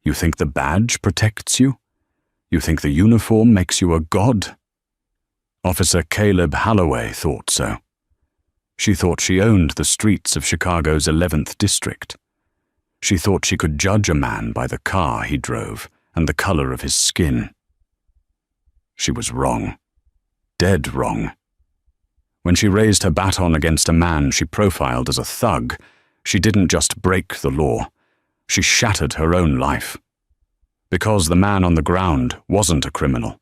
You think the badge protects you? You think the uniform makes you a god? Officer Caleb Holloway thought so. She thought she owned the streets of Chicago's 11th District. She thought she could judge a man by the car he drove and the color of his skin. She was wrong. Dead wrong. When she raised her baton against a man she profiled as a thug, she didn't just break the law. She shattered her own life. Because the man on the ground wasn't a criminal.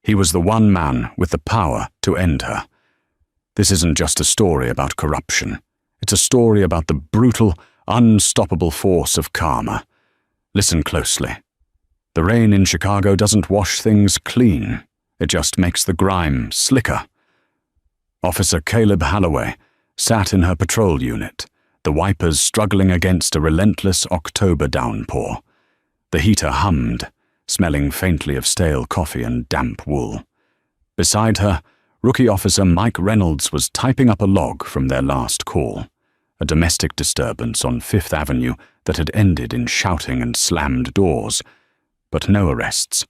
He was the one man with the power to end her. This isn't just a story about corruption. It's a story about the brutal, unstoppable force of karma. Listen closely. The rain in Chicago doesn't wash things clean. It just makes the grime slicker. Officer Caleb Holloway sat in her patrol unit, the wipers struggling against a relentless October downpour. The heater hummed, smelling faintly of stale coffee and damp wool. Beside her, Rookie Officer Mike Reynolds was typing up a log from their last call, a domestic disturbance on Fifth Avenue that had ended in shouting and slammed doors, but no arrests.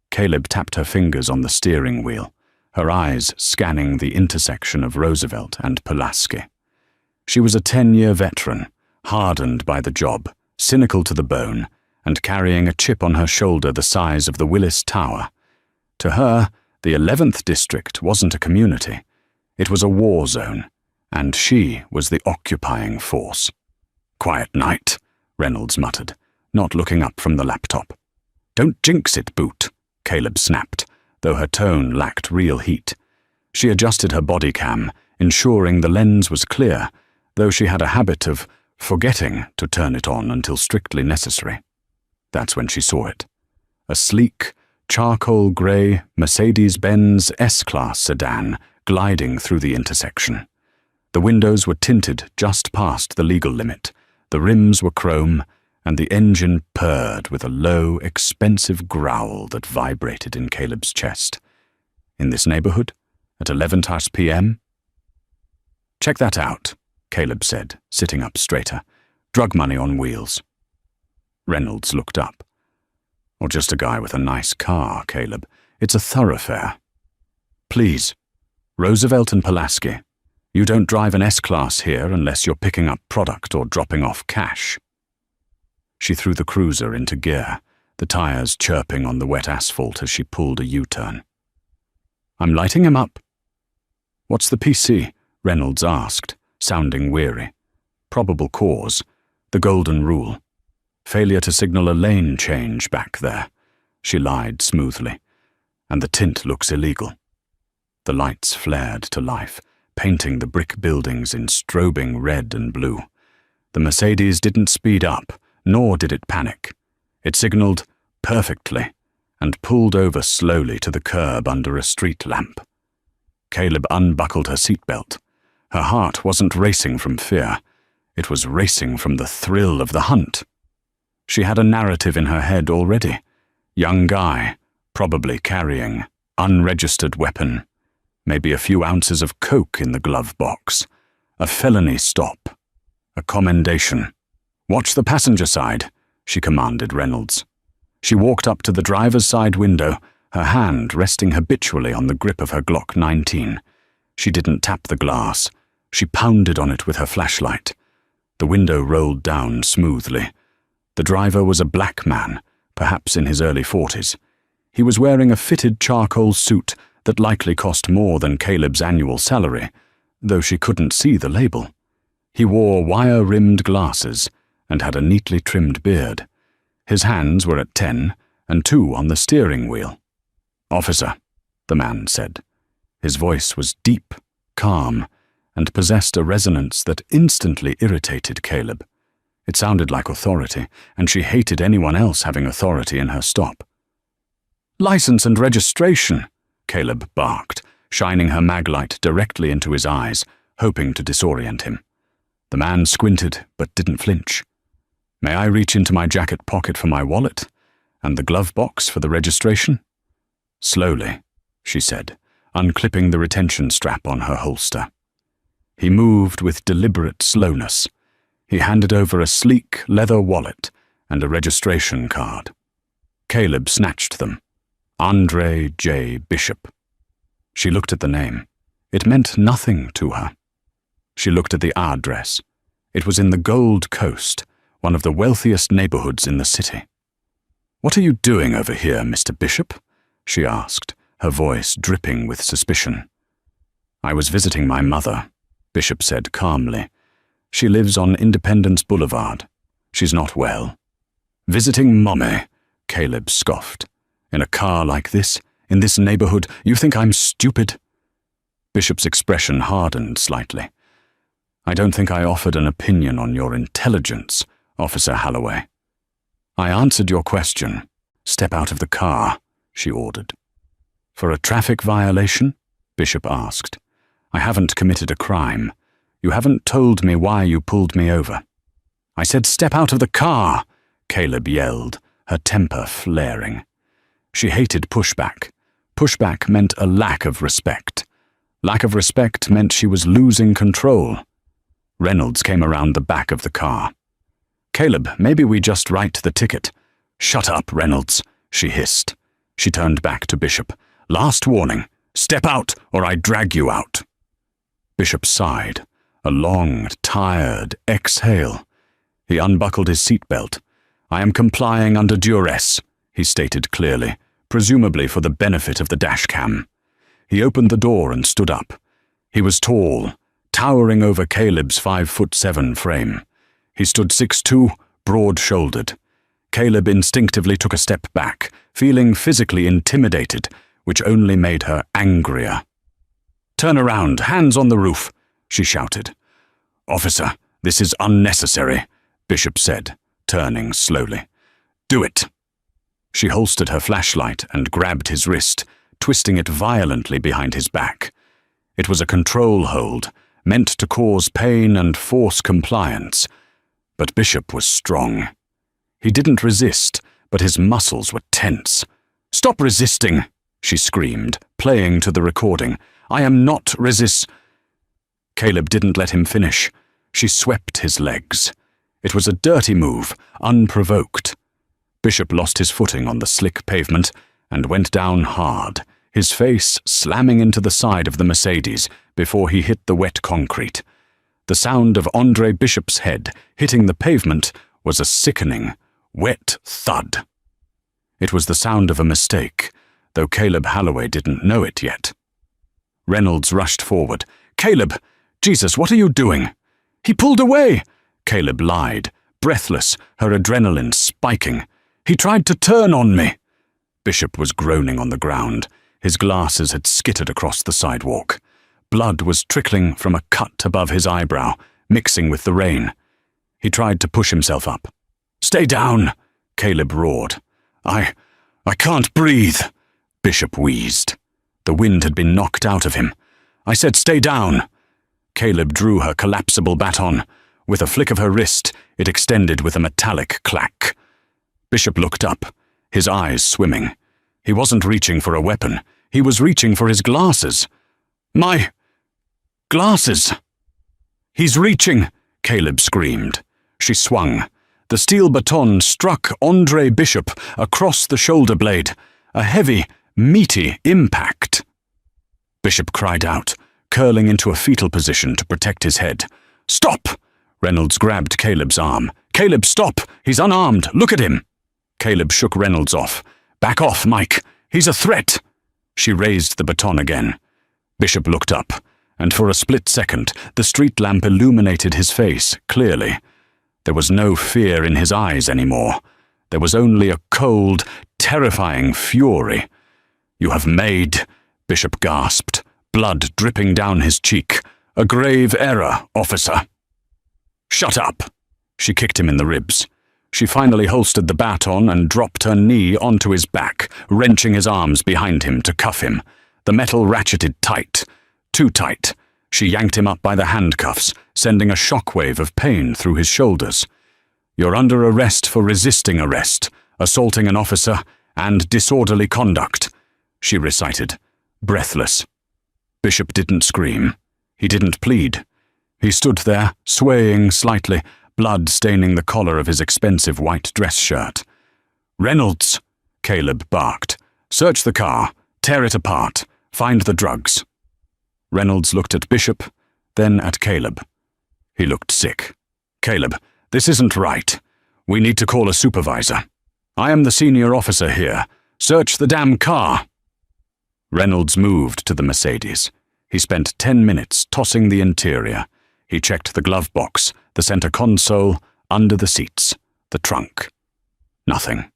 Caleb tapped her fingers on the steering wheel, her eyes scanning the intersection of Roosevelt and Pulaski. She was a 10-year veteran, hardened by the job, cynical to the bone, and carrying a chip on her shoulder the size of the Willis Tower. To her, the 11th District wasn't a community. It was a war zone, and she was the occupying force. "Quiet night," Reynolds muttered, not looking up from the laptop. "Don't jinx it, Boot," Caleb snapped, though her tone lacked real heat. She adjusted her body cam, ensuring the lens was clear, though she had a habit of forgetting to turn it on until strictly necessary. That's when she saw it. A sleek, charcoal grey Mercedes-Benz S-Class sedan gliding through the intersection. The windows were tinted just past the legal limit, the rims were chrome, and the engine purred with a low, expensive growl that vibrated in Caleb's chest. In this neighborhood? At 11:00 p.m.? "Check that out," Caleb said, sitting up straighter. "Drug money on wheels." Reynolds looked up. "Or just a guy with a nice car, Caleb. It's a thoroughfare." "Please. Roosevelt and Pulaski. You don't drive an S-Class here unless you're picking up product or dropping off cash." She threw the cruiser into gear, the tires chirping on the wet asphalt as she pulled a U-turn. "I'm lighting him up." "What's the PC?" Reynolds asked, sounding weary. "Probable cause. The golden rule. Failure to signal a lane change back there." She lied smoothly. "And the tint looks illegal." The lights flared to life, painting the brick buildings in strobing red and blue. The Mercedes didn't speed up, nor did it panic. It signaled perfectly and pulled over slowly to the curb under a street lamp. Caleb unbuckled her seatbelt. Her heart wasn't racing from fear. It was racing from the thrill of the hunt. She had a narrative in her head already. Young guy, probably carrying unregistered weapon, maybe a few ounces of coke in the glove box, a felony stop, a commendation. "Watch the passenger side," she commanded Reynolds. She walked up to the driver's side window, her hand resting habitually on the grip of her Glock 19. She didn't tap the glass. She pounded on it with her flashlight. The window rolled down smoothly. The driver was a black man, perhaps in his early 40s. He was wearing a fitted charcoal suit that likely cost more than Caleb's annual salary, though she couldn't see the label. He wore wire-rimmed glasses and had a neatly trimmed beard. His hands were at 10 and 2 on the steering wheel. "Officer," the man said. His voice was deep, calm, and possessed a resonance that instantly irritated Caleb. It sounded like authority, and she hated anyone else having authority in her stop. "License and registration," Caleb barked, shining her maglite directly into his eyes, hoping to disorient him. The man squinted but didn't flinch. "May I reach into my jacket pocket for my wallet? And the glove box for the registration?" "Slowly," she said, unclipping the retention strap on her holster. He moved with deliberate slowness. He handed over a sleek leather wallet and a registration card. Caleb snatched them. Andre J. Bishop. She looked at the name. It meant nothing to her. She looked at the address. It was in the Gold Coast, one of the wealthiest neighborhoods in the city. "What are you doing over here, Mr. Bishop?" she asked, her voice dripping with suspicion. "I was visiting my mother," Bishop said calmly. "She lives on Independence Boulevard. She's not well." "Visiting Mommy," Caleb scoffed. "In a car like this, in this neighborhood, you think I'm stupid?" Bishop's expression hardened slightly. "I don't think I offered an opinion on your intelligence, Officer Holloway." "I answered your question. Step out of the car," she ordered. "For a traffic violation?" Bishop asked. "I haven't committed a crime. You haven't told me why you pulled me over." "I said step out of the car," Caleb yelled, her temper flaring. She hated pushback. Pushback meant a lack of respect. Lack of respect meant she was losing control. Reynolds came around the back of the car. "Caleb, maybe we just write the ticket." "Shut up, Reynolds," she hissed. She turned back to Bishop. "Last warning. Step out, or I drag you out." Bishop sighed, a long, tired exhale. He unbuckled his seatbelt. "I am complying under duress," he stated clearly, presumably for the benefit of the dashcam. He opened the door and stood up. He was tall, towering over Caleb's 5'7" frame. He stood 6'2", broad-shouldered. Caleb instinctively took a step back, feeling physically intimidated, which only made her angrier. "Turn around, hands on the roof," she shouted. "Officer, this is unnecessary," Bishop said, turning slowly. "Do it." She holstered her flashlight and grabbed his wrist, twisting it violently behind his back. It was a control hold, meant to cause pain and force compliance. But Bishop was strong. He didn't resist, but his muscles were tense. "Stop resisting," she screamed, playing to the recording. "I am not Caleb didn't let him finish. She swept his legs. It was a dirty move, unprovoked. Bishop lost his footing on the slick pavement and went down hard, his face slamming into the side of the Mercedes before he hit the wet concrete. The sound of Andre Bishop's head hitting the pavement was a sickening, wet thud. It was the sound of a mistake, though Caleb Holloway didn't know it yet. Reynolds rushed forward. "Caleb! Jesus, what are you doing?" "He pulled away!" Caleb lied, breathless, her adrenaline spiking. "He tried to turn on me." Bishop was groaning on the ground. His glasses had skittered across the sidewalk. Blood was trickling from a cut above his eyebrow, mixing with the rain. He tried to push himself up. "Stay down!" Caleb roared. I can't breathe," Bishop wheezed. The wind had been knocked out of him. "I said stay down." Caleb drew her collapsible baton. With a flick of her wrist, it extended with a metallic clack. Bishop looked up, his eyes swimming. He wasn't reaching for a weapon. He was reaching for his glasses. "My glasses!" "He's reaching!" Caleb screamed. She swung. The steel baton struck Andre Bishop across the shoulder blade, a heavy, meaty impact. Bishop cried out, curling into a fetal position to protect his head. "Stop!" Reynolds grabbed Caleb's arm. "Caleb, stop! He's unarmed! Look at him!" Caleb shook Reynolds off. "Back off, Mike! He's a threat!" She raised the baton again. Bishop looked up, and for a split second, the street lamp illuminated his face clearly. There was no fear in his eyes anymore. There was only a cold, terrifying fury. "You have made," Bishop gasped, blood dripping down his cheek, "a grave error, officer." "Shut up!" She kicked him in the ribs. She finally holstered the baton and dropped her knee onto his back, wrenching his arms behind him to cuff him. The metal ratcheted tight. Too tight. She yanked him up by the handcuffs, sending a shockwave of pain through his shoulders. "You're under arrest for resisting arrest, assaulting an officer, and disorderly conduct," she recited, breathless. Bishop didn't scream. He didn't plead. He stood there, swaying slightly, blood staining the collar of his expensive white dress shirt. "Reynolds!" Caleb barked. "Search the car. Tear it apart. Find the drugs." Reynolds looked at Bishop, then at Caleb. He looked sick. "Caleb, this isn't right. We need to call a supervisor. I am the senior officer here. Search the damn car." Reynolds moved to the Mercedes. He spent 10 minutes tossing the interior. He checked the glove box, the center console, under the seats, the trunk. Nothing.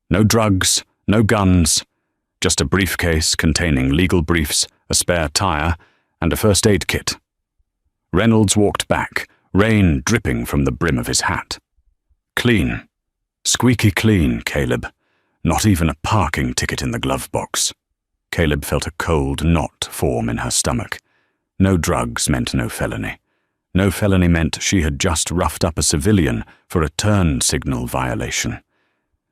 No drugs, no guns, just a briefcase containing legal briefs, a spare tire, and a first aid kit. Reynolds walked back, rain dripping from the brim of his hat. Clean. Squeaky clean, Caleb. Not even a parking ticket in the glove box. Caleb felt a cold knot form in her stomach. No drugs meant no felony. No felony meant she had just roughed up a civilian for a turn signal violation.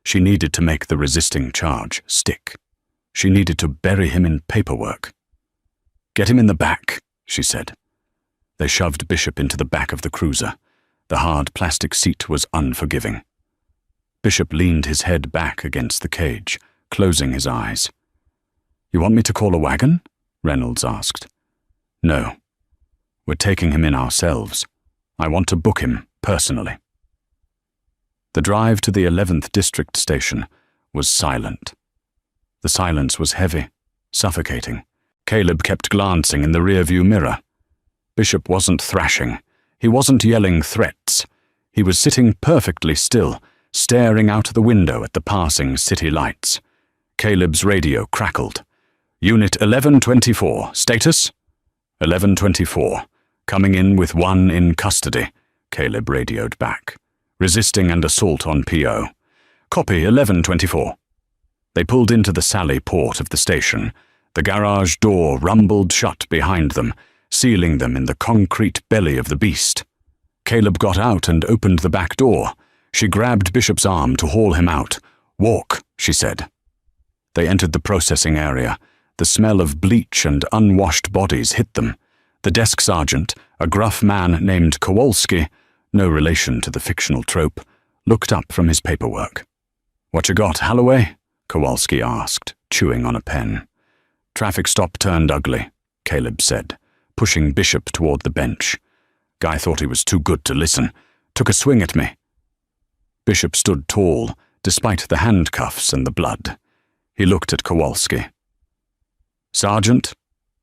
She needed to make the resisting charge stick. She needed to bury him in paperwork. "Get him in the back," she said. They shoved Bishop into the back of the cruiser. The hard plastic seat was unforgiving. Bishop leaned his head back against the cage, closing his eyes. "You want me to call a wagon?" Reynolds asked. "No. We're taking him in ourselves. I want to book him, personally." The drive to the 11th District Station was silent. The silence was heavy, suffocating. Caleb kept glancing in the rearview mirror. Bishop wasn't thrashing. He wasn't yelling threats. He was sitting perfectly still, staring out the window at the passing city lights. Caleb's radio crackled. "Unit 1124, status?" 1124, coming in with one in custody, Caleb radioed back. "Resisting and assault on PO. Copy 1124. They pulled into the sally port of the station. The garage door rumbled shut behind them, sealing them in the concrete belly of the beast. Caleb got out and opened the back door. She grabbed Bishop's arm to haul him out. "Walk," she said. They entered the processing area. The smell of bleach and unwashed bodies hit them. The desk sergeant, a gruff man named Kowalski, no relation to the fictional trope, looked up from his paperwork. "What you got, Holloway?" Kowalski asked, chewing on a pen. "Traffic stop turned ugly," Caleb said, pushing Bishop toward the bench. "Guy thought he was too good to listen. Took a swing at me." Bishop stood tall, despite the handcuffs and the blood. He looked at Kowalski. "Sergeant,"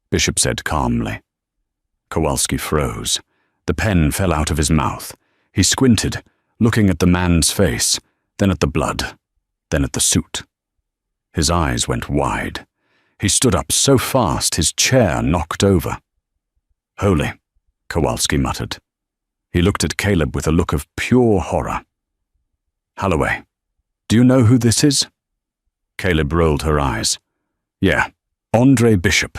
Bishop said calmly. Kowalski froze. The pen fell out of his mouth. He squinted, looking at the man's face, then at the blood, then at the suit. His eyes went wide. He stood up so fast his chair knocked over. "Holy," Kowalski muttered. He looked at Caleb with a look of pure horror. "Holloway, do you know who this is?" Caleb rolled her eyes. "Yeah, Andre Bishop,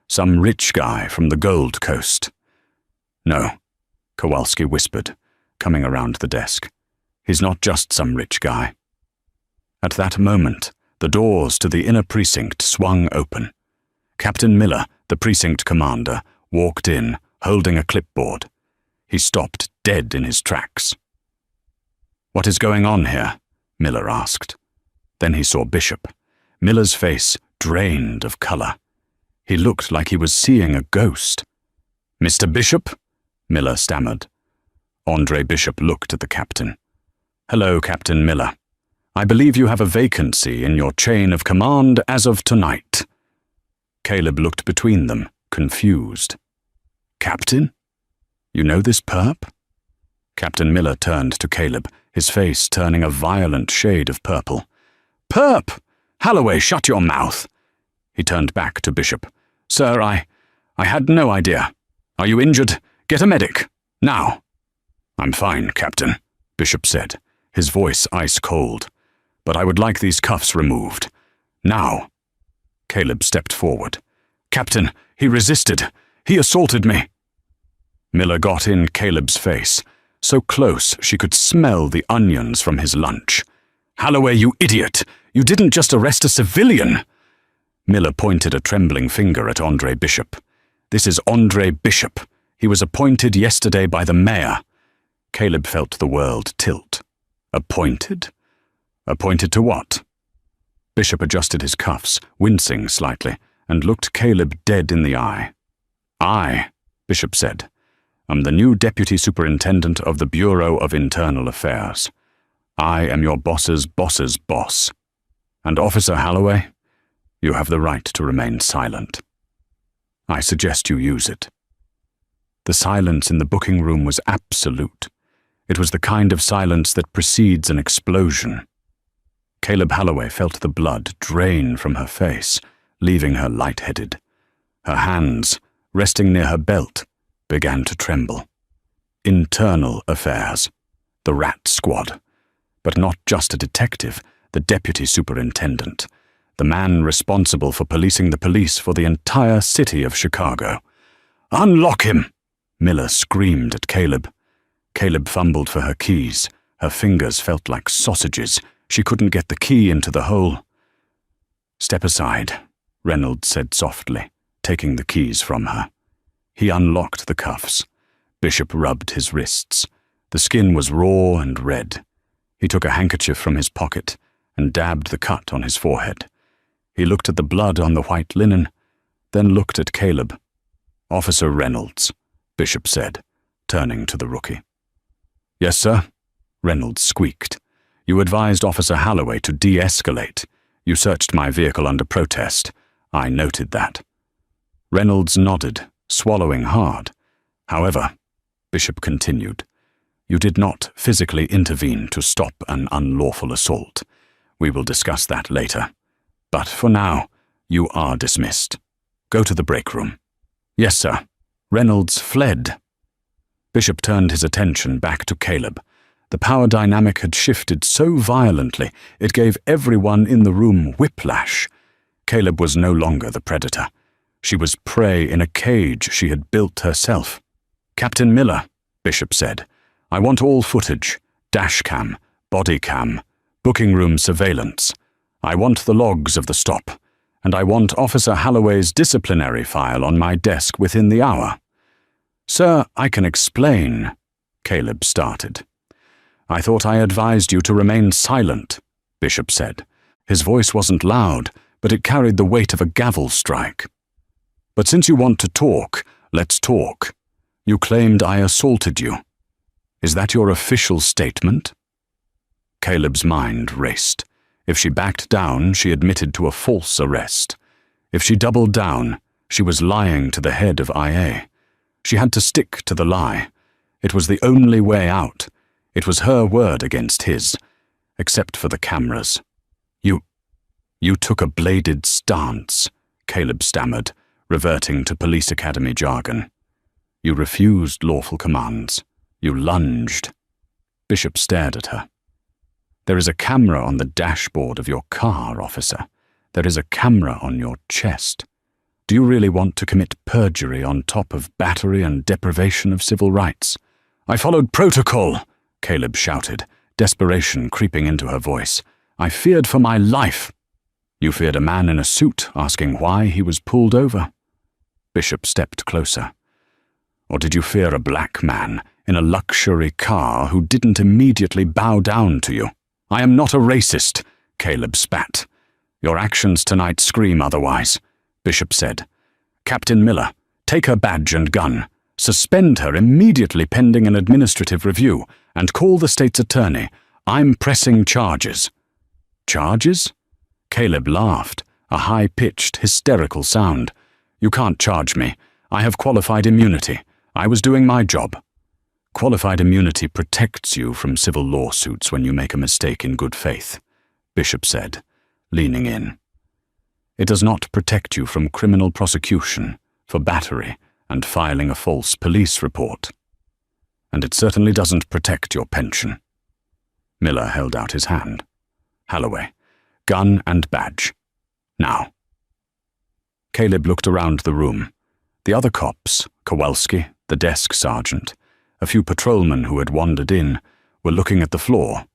some rich guy from the Gold Coast." "No," Kowalski whispered, coming around the desk. "He's not just some rich guy." At that moment, the doors to the inner precinct swung open. Captain Miller, the precinct commander, walked in, holding a clipboard. He stopped dead in his tracks. "What is going on here?" Miller asked. Then he saw Bishop. Miller's face drained of color. He looked like he was seeing a ghost. "Mr. Bishop?" Miller stammered. Andre Bishop looked at the captain. "Hello, Captain Miller. I believe you have a vacancy in your chain of command as of tonight." Caleb looked between them, confused. "Captain? You know this perp?" Captain Miller turned to Caleb, his face turning a violent shade of purple. "Perp! Holloway, shut your mouth!" He turned back to Bishop. "Sir, I had no idea. Are you injured? Get a medic. Now." "I'm fine, Captain," Bishop said, his voice ice-cold. "But I would like these cuffs removed. Now." Caleb stepped forward. "Captain, he resisted. He assaulted me." Miller got in Caleb's face, so close she could smell the onions from his lunch. "Holloway, you idiot! You didn't just arrest a civilian!" Miller pointed a trembling finger at Andre Bishop. "This is Andre Bishop. He was appointed yesterday by the mayor." Caleb felt the world tilt. Appointed? Appointed to what? Bishop adjusted his cuffs, wincing slightly, and looked Caleb dead in the eye. I, Bishop said, am the new Deputy Superintendent of the Bureau of Internal Affairs. I am your boss's boss's boss. And Officer Holloway, you have the right to remain silent. I suggest you use it. The silence in the booking room was absolute. It was the kind of silence that precedes an explosion. Caleb Holloway felt the blood drain from her face, leaving her lightheaded. Her hands, resting near her belt, began to tremble. Internal Affairs. The rat squad. But not just a detective, the deputy superintendent. The man responsible for policing the police for the entire city of Chicago. "Unlock him!" Miller screamed at Caleb. Caleb fumbled for her keys. Her fingers felt like sausages. She couldn't get the key into the hole. "Step aside," Reynolds said softly, taking the keys from her. He unlocked the cuffs. Bishop rubbed his wrists. The skin was raw and red. He took a handkerchief from his pocket and dabbed the cut on his forehead. He looked at the blood on the white linen, then looked at Caleb. "Officer Reynolds," Bishop said, turning to the rookie. "Yes, sir," Reynolds squeaked. "You advised Officer Holloway to de-escalate. You searched my vehicle under protest. I noted that." Reynolds nodded, swallowing hard. "However," Bishop continued, "you did not physically intervene to stop an unlawful assault. We will discuss that later. But for now, you are dismissed. Go to the break room." "Yes, sir." Reynolds fled. Bishop turned his attention back to Caleb. The power dynamic had shifted so violently it gave everyone in the room whiplash. Caleb was no longer the predator. She was prey in a cage she had built herself. "Captain Miller," Bishop said, "I want all footage, dash cam, body cam, booking room surveillance. I want the logs of the stop, and I want Officer Holloway's disciplinary file on my desk within the hour." "Sir, I can explain," Caleb started. "I thought I advised you to remain silent," Bishop said. His voice wasn't loud, but it carried the weight of a gavel strike. "But since you want to talk, let's talk. You claimed I assaulted you. Is that your official statement?" Caleb's mind raced. If she backed down, she admitted to a false arrest. If she doubled down, she was lying to the head of IA. She had to stick to the lie. It was the only way out. It was her word against his, except for the cameras. You took a bladed stance," Caleb stammered, reverting to police academy jargon. "You refused lawful commands. You lunged." Bishop stared at her. "There is a camera on the dashboard of your car, officer. There is a camera on your chest. Do you really want to commit perjury on top of battery and deprivation of civil rights?" "I followed protocol," Caleb shouted, desperation creeping into her voice. "I feared for my life." "You feared a man in a suit asking why he was pulled over?" Bishop stepped closer. "Or did you fear a black man in a luxury car who didn't immediately bow down to you?" "I am not a racist," Caleb spat. "Your actions tonight scream otherwise," Bishop said. "Captain Miller, take her badge and gun. Suspend her immediately pending an administrative review, and call the state's attorney. I'm pressing charges." "Charges?" Caleb laughed, a high-pitched, hysterical sound. "You can't charge me. I have qualified immunity. I was doing my job." "Qualified immunity protects you from civil lawsuits when you make a mistake in good faith," Bishop said, leaning in. "It does not protect you from criminal prosecution for battery and filing a false police report. And it certainly doesn't protect your pension." Miller held out his hand. "Holloway, gun and badge. Now." Caleb looked around the room. The other cops, Kowalski, the desk sergeant, a few patrolmen who had wandered in, were looking at the floor.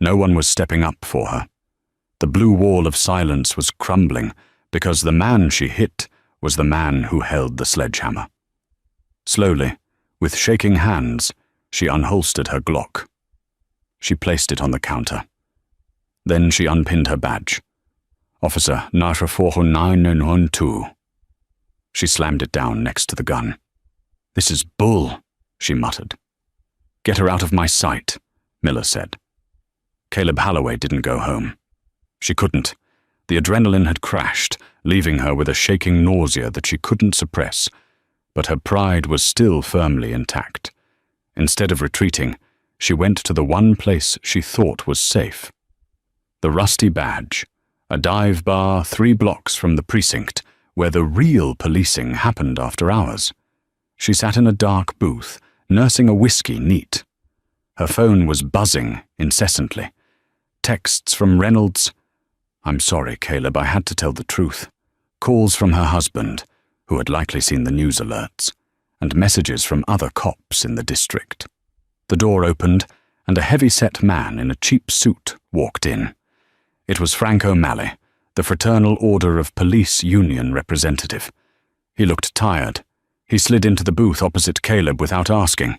No one was stepping up for her. The blue wall of silence was crumbling because the man she hit was the man who held the sledgehammer. Slowly, with shaking hands, She unholstered her Glock. She placed it on the counter. Then she unpinned her badge. Officer 94912. She slammed it down next to the gun. "This is bull," she muttered. "Get her out of my sight," Miller said. Caleb Holloway didn't go home. She couldn't. The adrenaline had crashed, leaving her with a shaking nausea that she couldn't suppress, but her pride was still firmly intact. Instead of retreating, she went to the one place she thought was safe. The Rusty Badge, a dive bar 3 blocks from the precinct, where the real policing happened after hours. She sat in a dark booth, nursing a whiskey neat. Her phone was buzzing incessantly. Texts from Reynolds. "I'm sorry, Caleb, I had to tell the truth." Calls from her husband, who had likely seen the news alerts, and messages from other cops in the district. The door opened, and a heavy-set man in a cheap suit walked in. It was Frank O'Malley, the Fraternal Order of Police Union representative. He looked tired. He slid into the booth opposite Caleb without asking.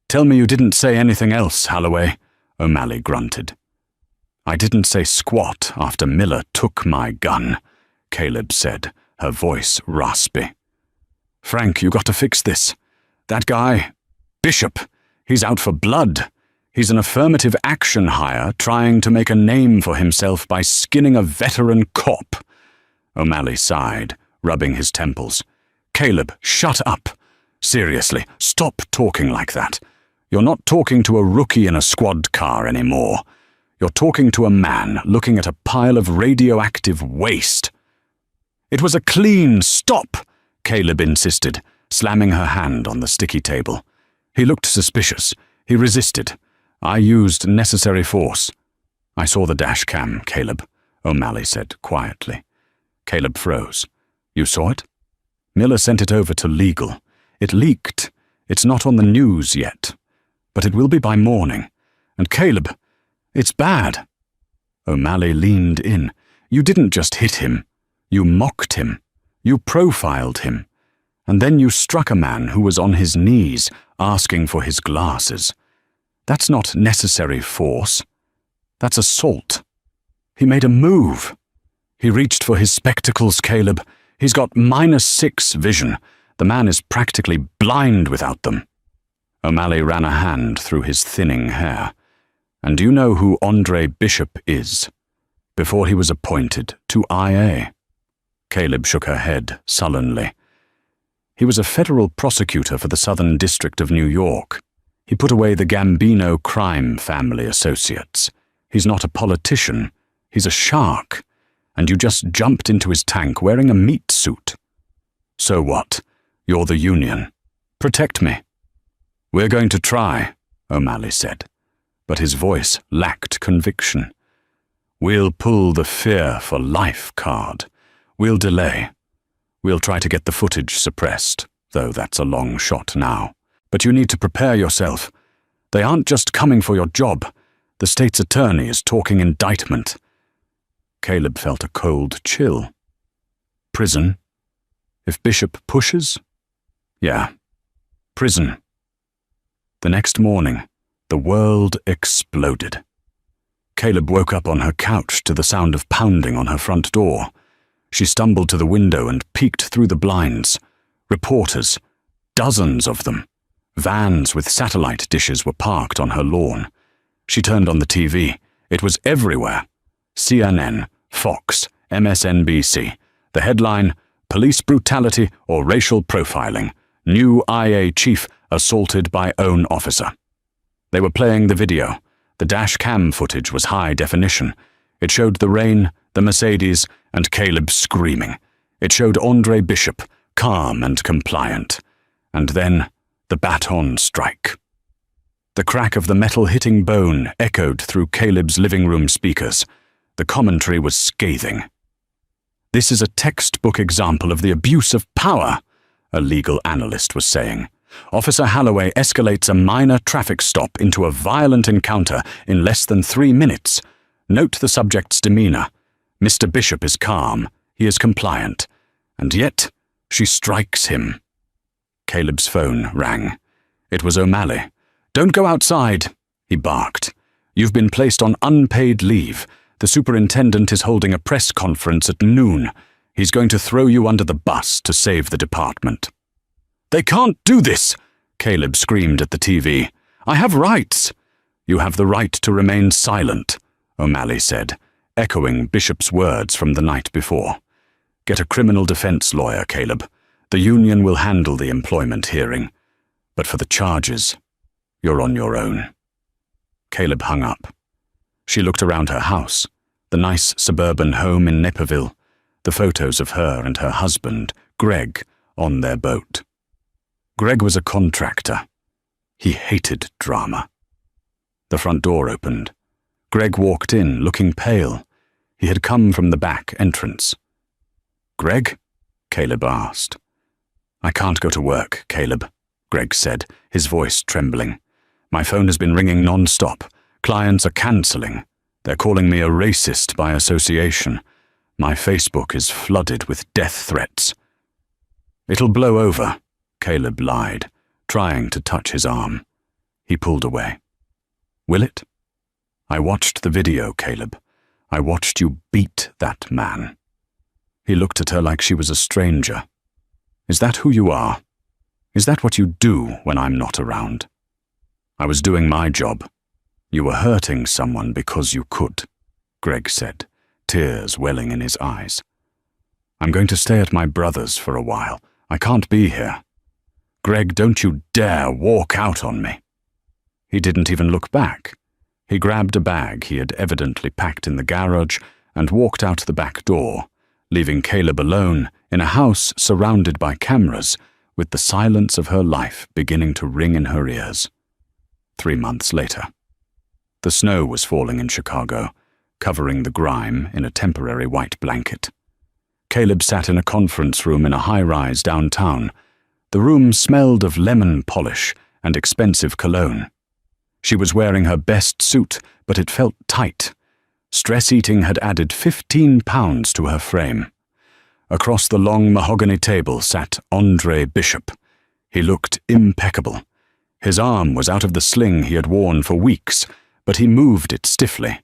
"Tell me you didn't say anything else, Holloway," O'Malley grunted. "I didn't say squat after Miller took my gun," Caleb said, her voice raspy. "Frank, you got to fix this. That guy, Bishop, he's out for blood. He's an affirmative action hire trying to make a name for himself by skinning a veteran cop." O'Malley sighed, rubbing his temples. "Caleb, shut up. Seriously, stop talking like that. You're not talking to a rookie in a squad car anymore. You're talking to a man looking at a pile of radioactive waste." "It was a clean stop," Caleb insisted, slamming her hand on the sticky table. He looked suspicious. He resisted. "I used necessary force." "I saw the dash cam, Caleb," O'Malley said quietly. Caleb froze. "You saw it?" "Miller sent it over to legal. It leaked. It's not on the news yet. But it will be by morning. And Caleb, it's bad." O'Malley leaned in. "You didn't just hit him. You mocked him. You profiled him. And then you struck a man who was on his knees, asking for his glasses. That's not necessary force. That's assault. He made a move. He reached for his spectacles, Caleb. He's got -6 vision. The man is practically blind without them." O'Malley ran a hand through his thinning hair. "And do you know who Andre Bishop is? Before he was appointed to IA." Caleb shook her head sullenly. "He was a federal prosecutor for the Southern District of New York. He put away the Gambino crime family associates. He's not a politician. He's a shark. And you just jumped into his tank wearing a meat suit. So what? You're the union. Protect me." "We're going to try," O'Malley said, but his voice lacked conviction. "We'll pull the fear for life card. We'll delay. We'll try to get the footage suppressed, though that's a long shot now. But you need to prepare yourself. They aren't just coming for your job. The state's attorney is talking indictment." Caleb felt a cold chill. "Prison? If Bishop pushes?" "Yeah, prison." The next morning, the world exploded. Caleb woke up on her couch to the sound of pounding on her front door. She stumbled to the window and peeked through the blinds. Reporters, dozens of them. Vans with satellite dishes were parked on her lawn. She turned on the TV. It was everywhere. CNN, Fox, MSNBC. The headline, "Police Brutality or Racial Profiling. New IA Chief Assaulted by Own Officer." They were playing the video. The dash cam footage was high definition. It showed the rain, the Mercedes, and Caleb screaming. It showed Andre Bishop, calm and compliant. And then the baton strike. The crack of the metal hitting bone echoed through Caleb's living room speakers. The commentary was scathing. "This is a textbook example of the abuse of power," a legal analyst was saying. "Officer Holloway escalates a minor traffic stop into a violent encounter in less than 3 minutes. Note the subject's demeanor. Mr. Bishop is calm. He is compliant. And yet, she strikes him." Caleb's phone rang. It was O'Malley. "Don't go outside," he barked. "You've been placed on unpaid leave. The superintendent is holding a press conference at noon. He's going to throw you under the bus to save the department." "They can't do this!" Caleb screamed at the TV. "I have rights." "You have the right to remain silent," O'Malley said, echoing Bishop's words from the night before. "Get a criminal defense lawyer, Caleb. The union will handle the employment hearing. But for the charges, you're on your own." Caleb hung up. She looked around her house, the nice suburban home in Naperville, the photos of her and her husband, Greg, on their boat. Greg was a contractor. He hated drama. The front door opened. Greg walked in, looking pale. He had come from the back entrance. "Greg?" Caleb asked. "I can't go to work, Caleb," Greg said, his voice trembling. "My phone has been ringing non-stop. Clients are cancelling. They're calling me a racist by association. My Facebook is flooded with death threats." "It'll blow over," Caleb lied, trying to touch his arm. He pulled away. "Will it? I watched the video, Caleb. I watched you beat that man." He looked at her like she was a stranger. "Is that who you are? Is that what you do when I'm not around?" "I was doing my job. You were hurting someone because you could," Greg said, tears welling in his eyes. "I'm going to stay at my brother's for a while. I can't be here." "Greg, don't you dare walk out on me." He didn't even look back. He grabbed a bag he had evidently packed in the garage and walked out the back door, leaving Caleb alone in a house surrounded by cameras, with the silence of her life beginning to ring in her ears. 3 months later. The snow was falling in Chicago, covering the grime in a temporary white blanket. Caleb sat in a conference room in a high-rise downtown. The room smelled of lemon polish and expensive cologne. She was wearing her best suit, but it felt tight. Stress eating had added 15 pounds to her frame. Across the long mahogany table sat Andre Bishop. He looked impeccable. His arm was out of the sling he had worn for weeks, but he moved it stiffly.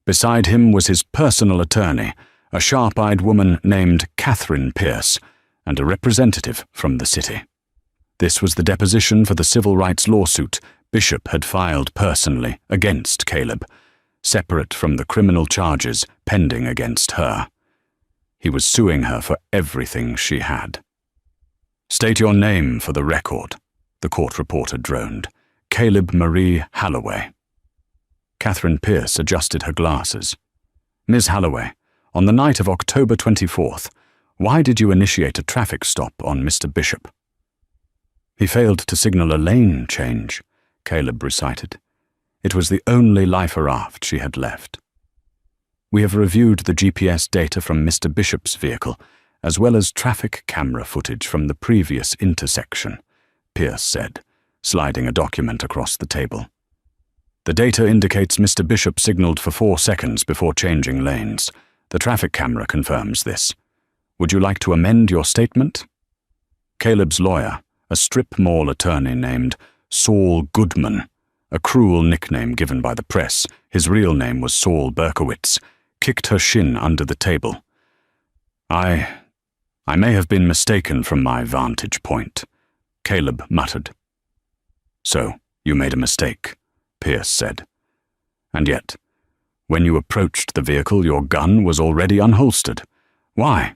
Beside him was his personal attorney, a sharp-eyed woman named Catherine Pierce, and a representative from the city. This was the deposition for the civil rights lawsuit Bishop had filed personally against Caleb, separate from the criminal charges pending against her. He was suing her for everything she had. "State your name for the record," the court reporter droned. "Caleb Marie Halloway." Catherine Pierce adjusted her glasses. "Ms. Halloway, on the night of October 24th, why did you initiate a traffic stop on Mr. Bishop?" "He failed to signal a lane change," Caleb recited. It was the only lifer aft she had left. "We have reviewed the GPS data from Mr. Bishop's vehicle, as well as traffic camera footage from the previous intersection," Pierce said, sliding a document across the table. "The data indicates Mr. Bishop signaled for 4 seconds before changing lanes. The traffic camera confirms this. Would you like to amend your statement?" Caleb's lawyer, a strip mall attorney named Saul Goodman, a cruel nickname given by the press, his real name was Saul Berkowitz, kicked her shin under the table. I may have been mistaken from my vantage point," Caleb muttered. "So, you made a mistake," Pierce said. "And yet, when you approached the vehicle, your gun was already unholstered. Why?"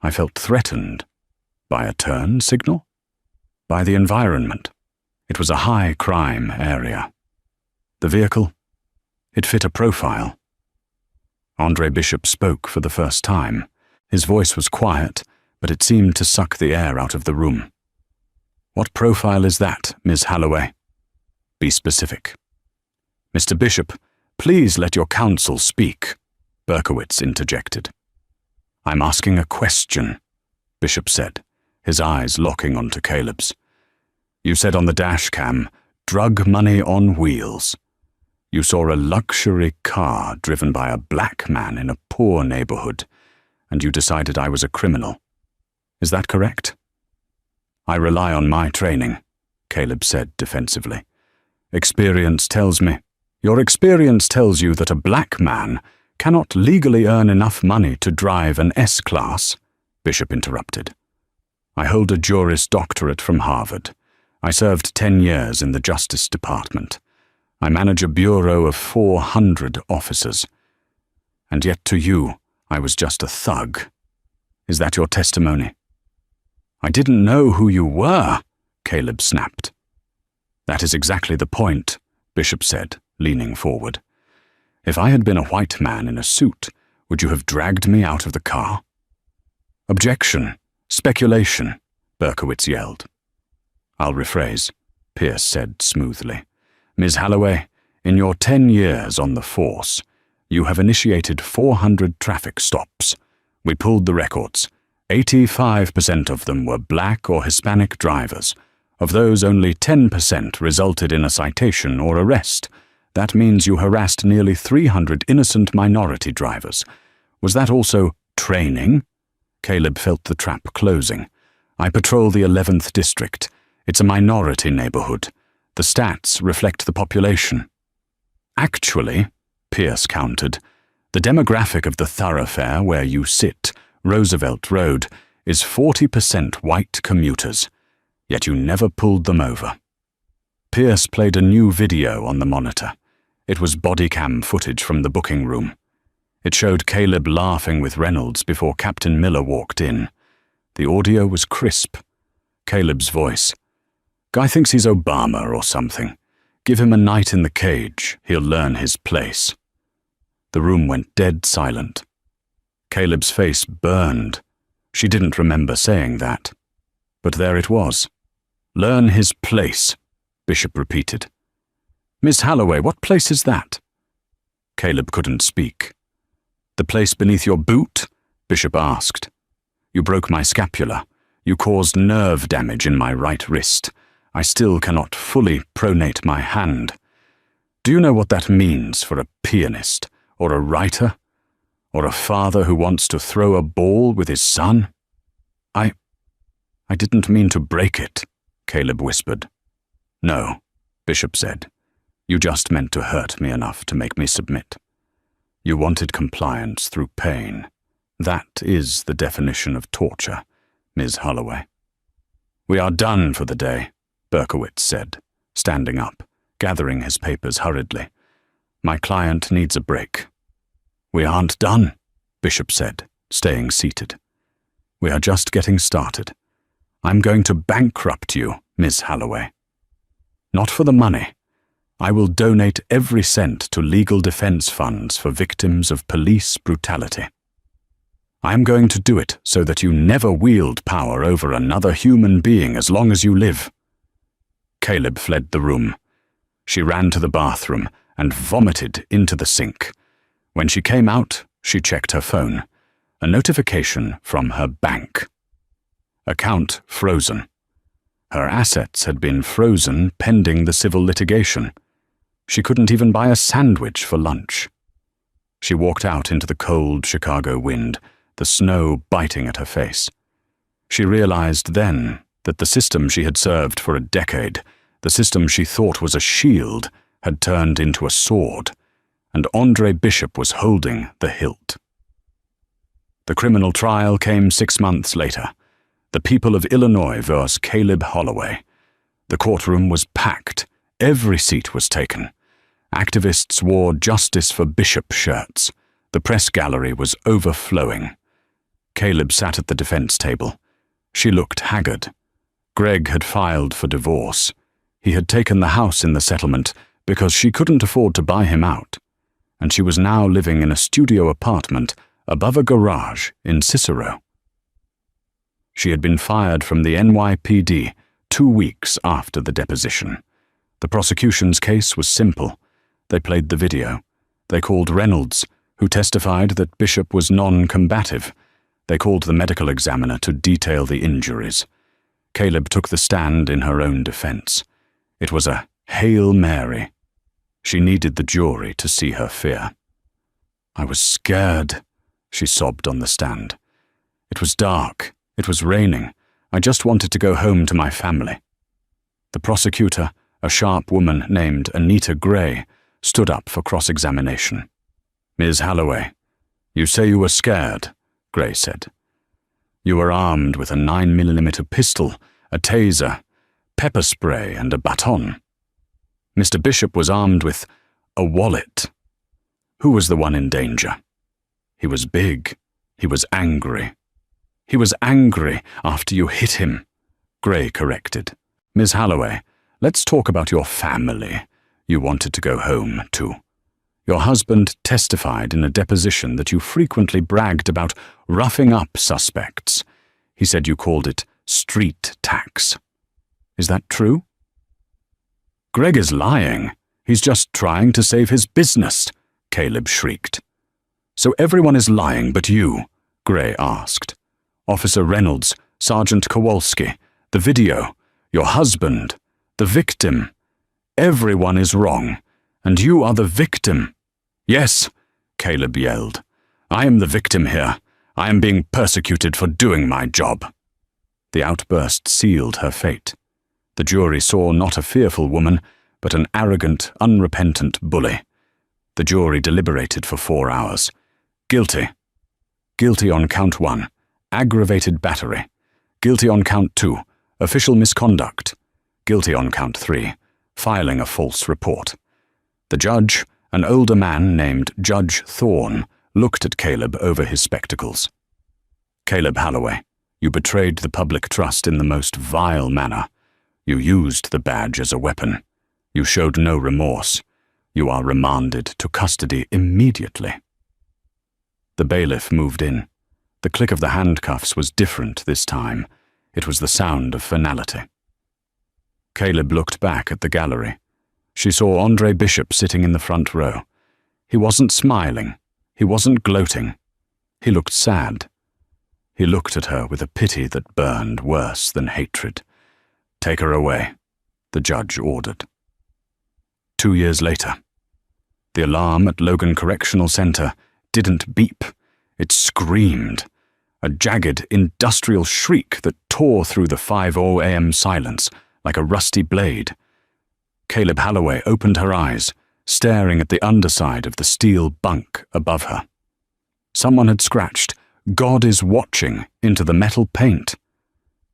"I felt threatened. By a turn signal? By the environment. It was a high-crime area. The vehicle? It fit a profile." Andre Bishop spoke for the first time. His voice was quiet, but it seemed to suck the air out of the room. "What profile is that, Ms. Halloway?" "Be specific." "Mr. Bishop, please let your counsel speak," Berkowitz interjected. "I'm asking a question," Bishop said, his eyes locking onto Caleb's. "You said on the dash cam, drug money on wheels. You saw a luxury car driven by a black man in a poor neighborhood, and you decided I was a criminal. Is that correct?" "I rely on my training," Caleb said defensively. Experience tells me. Your experience tells you that a black man cannot legally earn enough money to drive an S-Class, Bishop interrupted. I hold a Juris Doctorate from Harvard. I served 10 years in the Justice Department. I manage a bureau of 400 officers. And yet to you, I was just a thug. Is that your testimony? I didn't know who you were, Caleb snapped. That is exactly the point, Bishop said, leaning forward. If I had been a white man in a suit, would you have dragged me out of the car? Objection. Speculation, Berkowitz yelled. I'll rephrase, Pierce said smoothly. Ms. Holloway, in your 10 years on the force, you have initiated 400 traffic stops. We pulled the records. 85% of them were black or Hispanic drivers. Of those, only 10% resulted in a citation or arrest. That means you harassed nearly 300 innocent minority drivers. Was that also training? Caleb felt the trap closing. I patrol the 11th district. It's a minority neighborhood. The stats reflect the population. Actually, Pierce countered, the demographic of the thoroughfare where you sit, Roosevelt Road, is 40% white commuters. Yet you never pulled them over. Pierce played a new video on the monitor. It was body cam footage from the booking room. It showed Caleb laughing with Reynolds before Captain Miller walked in. The audio was crisp. Caleb's voice. Guy thinks he's Obama or something. Give him a night in the cage, he'll learn his place. The room went dead silent. Caleb's face burned. She didn't remember saying that. But there it was. Learn his place, Bishop repeated. Miss Holloway, what place is that? Caleb couldn't speak. The place beneath your boot? Bishop asked. You broke my scapula. You caused nerve damage in my right wrist. I still cannot fully pronate my hand. Do you know what that means for a pianist, or a writer, or a father who wants to throw a ball with his son? I didn't mean to break it, Caleb whispered. No, Bishop said. You just meant to hurt me enough to make me submit. You wanted compliance through pain. That is the definition of torture, Ms. Holloway. We are done for the day, Berkowitz said, standing up, gathering his papers hurriedly. My client needs a break. We aren't done, Bishop said, staying seated. We are just getting started. I'm going to bankrupt you, Miss Holloway. Not for the money. I will donate every cent to legal defense funds for victims of police brutality. I'm going to do it so that you never wield power over another human being as long as you live. Caleb fled the room. She ran to the bathroom and vomited into the sink. When she came out, she checked her phone. A notification from her bank. Account frozen. Her assets had been frozen pending the civil litigation. She couldn't even buy a sandwich for lunch. She walked out into the cold Chicago wind, the snow biting at her face. She realized then that the system she had served for a decade, the system she thought was a shield, had turned into a sword, and Andre Bishop was holding the hilt. The criminal trial came 6 months later. The people of Illinois versus Caleb Holloway. The courtroom was packed. Every seat was taken. Activists wore Justice for Bishop shirts. The press gallery was overflowing. Caleb sat at the defense table. She looked haggard. Greg had filed for divorce. He had taken the house in the settlement because she couldn't afford to buy him out, and she was now living in a studio apartment above a garage in Cicero. She had been fired from the NYPD 2 weeks after the deposition. The prosecution's case was simple. They played the video. They called Reynolds, who testified that Bishop was non-combative. They called the medical examiner to detail the injuries. Caleb took the stand in her own defense. It was a Hail Mary. She needed the jury to see her fear. I was scared, she sobbed on the stand. It was dark. It was raining. I just wanted to go home to my family. The prosecutor, a sharp woman named Anita Gray, stood up for cross-examination. "Ms. Holloway, you say you were scared," Gray said. "You were armed with a 9mm pistol, a taser, pepper spray, and a baton. Mr. Bishop was armed with a wallet. Who was the one in danger? He was big. He was angry. He was angry after you hit him," Gray corrected. "Ms. Holloway, let's talk about your family. You wanted to go home, too. Your husband testified in a deposition that you frequently bragged about roughing up suspects. He said you called it street tax. Is that true?" "Greg is lying. He's just trying to save his business," Caleb shrieked. "So everyone is lying but you?" Gray asked. "Officer Reynolds, Sergeant Kowalski, the video, your husband, the victim. Everyone is wrong, and you are the victim." "Yes," Caleb yelled. "I am the victim here. I am being persecuted for doing my job." The outburst sealed her fate. The jury saw not a fearful woman, but an arrogant, unrepentant bully. The jury deliberated for 4 hours. Guilty. Guilty on count 1, aggravated battery. Guilty on count 2, official misconduct. Guilty on count 3, filing a false report. The judge, an older man named Judge Thorne, looked at Caleb over his spectacles. "Caleb Holloway, you betrayed the public trust in the most vile manner. You used the badge as a weapon. You showed no remorse. You are remanded to custody immediately." The bailiff moved in. The click of the handcuffs was different this time. It was the sound of finality. Caleb looked back at the gallery. She saw Andre Bishop sitting in the front row. He wasn't smiling. He wasn't gloating. He looked sad. He looked at her with a pity that burned worse than hatred. "Take her away," the judge ordered. 2 years later. The alarm at Logan Correctional Center didn't beep. It screamed. A jagged, industrial shriek that tore through the 5:00 a.m. silence like a rusty blade. Caleb Holloway opened her eyes, staring at the underside of the steel bunk above her. Someone had scratched "God is watching" into the metal paint.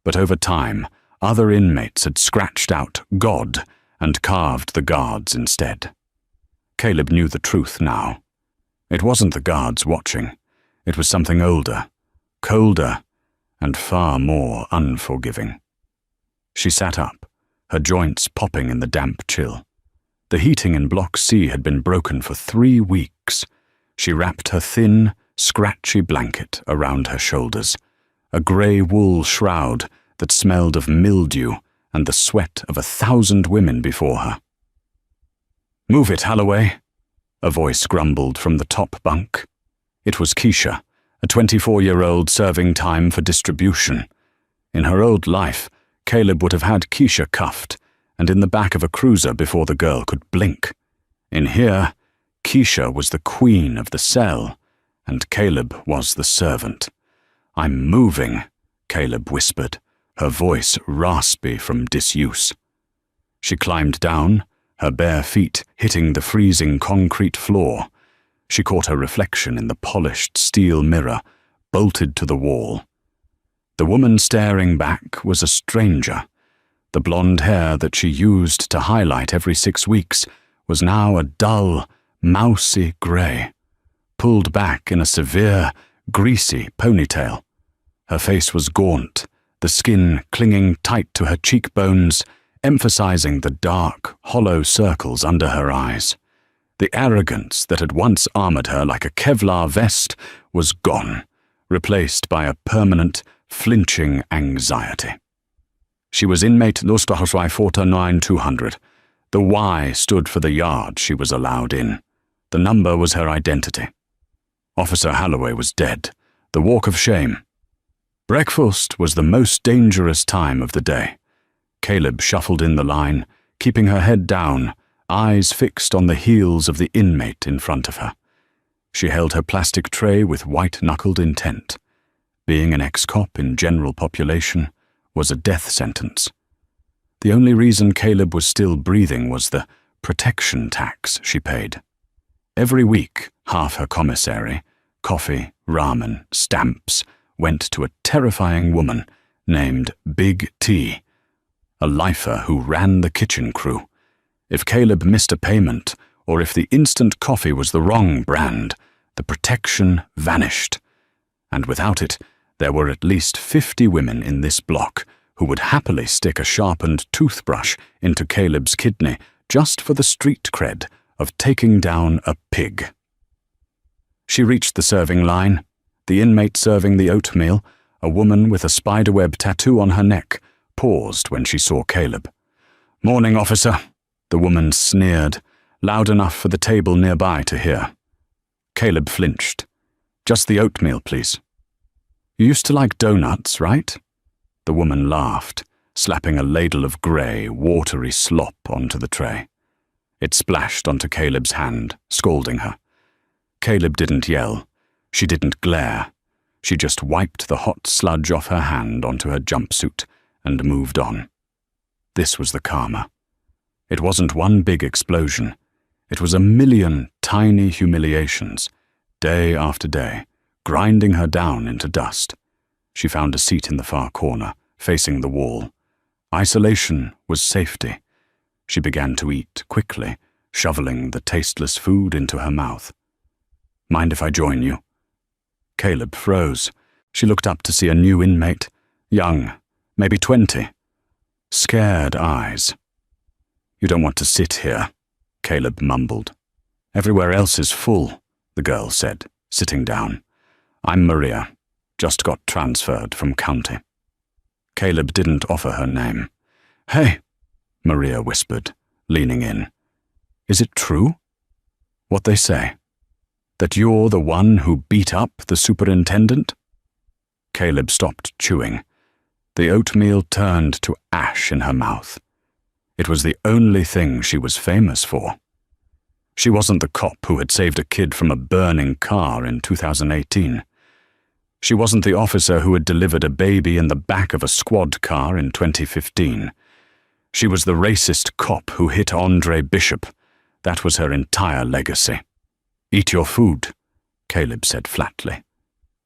But over time, other inmates had scratched out "God" and carved the guards instead. Caleb knew the truth now. It wasn't the guards watching. It was something older, colder, and far more unforgiving. She sat up, her joints popping in the damp chill. The heating in Block C had been broken for 3 weeks. She wrapped her thin, scratchy blanket around her shoulders, a grey wool shroud that smelled of mildew and the sweat of 1,000 women before her. "Move it, Holloway," a voice grumbled from the top bunk. It was Keisha, a 24-year-old serving time for distribution. In her old life, Caleb would have had Keisha cuffed and in the back of a cruiser before the girl could blink. In here, Keisha was the queen of the cell, and Caleb was the servant. "I'm moving," Caleb whispered, her voice raspy from disuse. She climbed down, her bare feet hitting the freezing concrete floor. She caught her reflection in the polished steel mirror, bolted to the wall. The woman staring back was a stranger. The blonde hair that she used to highlight every 6 weeks was now a dull, mousy grey, pulled back in a severe, greasy ponytail. Her face was gaunt, the skin clinging tight to her cheekbones, emphasizing the dark, hollow circles under her eyes. The arrogance that had once armored her like a Kevlar vest was gone, replaced by a permanent, flinching anxiety. She was inmate Lustachsweiforter 200. The Y stood for the yard she was allowed in. The number was her identity. Officer Holloway was dead. The walk of shame. Breakfast was the most dangerous time of the day. Caleb shuffled in the line, keeping her head down, eyes fixed on the heels of the inmate in front of her. She held her plastic tray with white-knuckled intent. Being an ex-cop in general population was a death sentence. The only reason Caleb was still breathing was the protection tax she paid. Every week, half her commissary, coffee, ramen, stamps, went to a terrifying woman named Big T, a lifer who ran the kitchen crew. If Caleb missed a payment, or if the instant coffee was the wrong brand, the protection vanished. And without it, there were at least 50 women in this block who would happily stick a sharpened toothbrush into Caleb's kidney just for the street cred of taking down a pig. She reached the serving line. The inmate serving the oatmeal, a woman with a spiderweb tattoo on her neck, paused when she saw Caleb. "Morning, officer," the woman sneered, loud enough for the table nearby to hear. Caleb flinched. "Just the oatmeal, please." "You used to like donuts, right?" The woman laughed, slapping a ladle of grey, watery slop onto the tray. It splashed onto Caleb's hand, scalding her. Caleb didn't yell. She didn't glare. She just wiped the hot sludge off her hand onto her jumpsuit and moved on. This was the karma. It wasn't one big explosion. It was a million tiny humiliations, day after day, grinding her down into dust. She found a seat in the far corner, facing the wall. Isolation was safety. She began to eat quickly, shoveling the tasteless food into her mouth. "Mind if I join you?" Caleb froze. She looked up to see a new inmate, young, maybe 20. Scared eyes. "You don't want to sit here," Caleb mumbled. "Everywhere else is full," the girl said, sitting down. "I'm Maria. Just got transferred from county." Caleb didn't offer her name. "Hey," Maria whispered, leaning in. "Is it true? What they say? That you're the one who beat up the superintendent?" Caleb stopped chewing. The oatmeal turned to ash in her mouth. It was the only thing she was famous for. She wasn't the cop who had saved a kid from a burning car in 2018. She wasn't the officer who had delivered a baby in the back of a squad car in 2015. She was the racist cop who hit Andre Bishop. That was her entire legacy. "Eat your food," Caleb said flatly.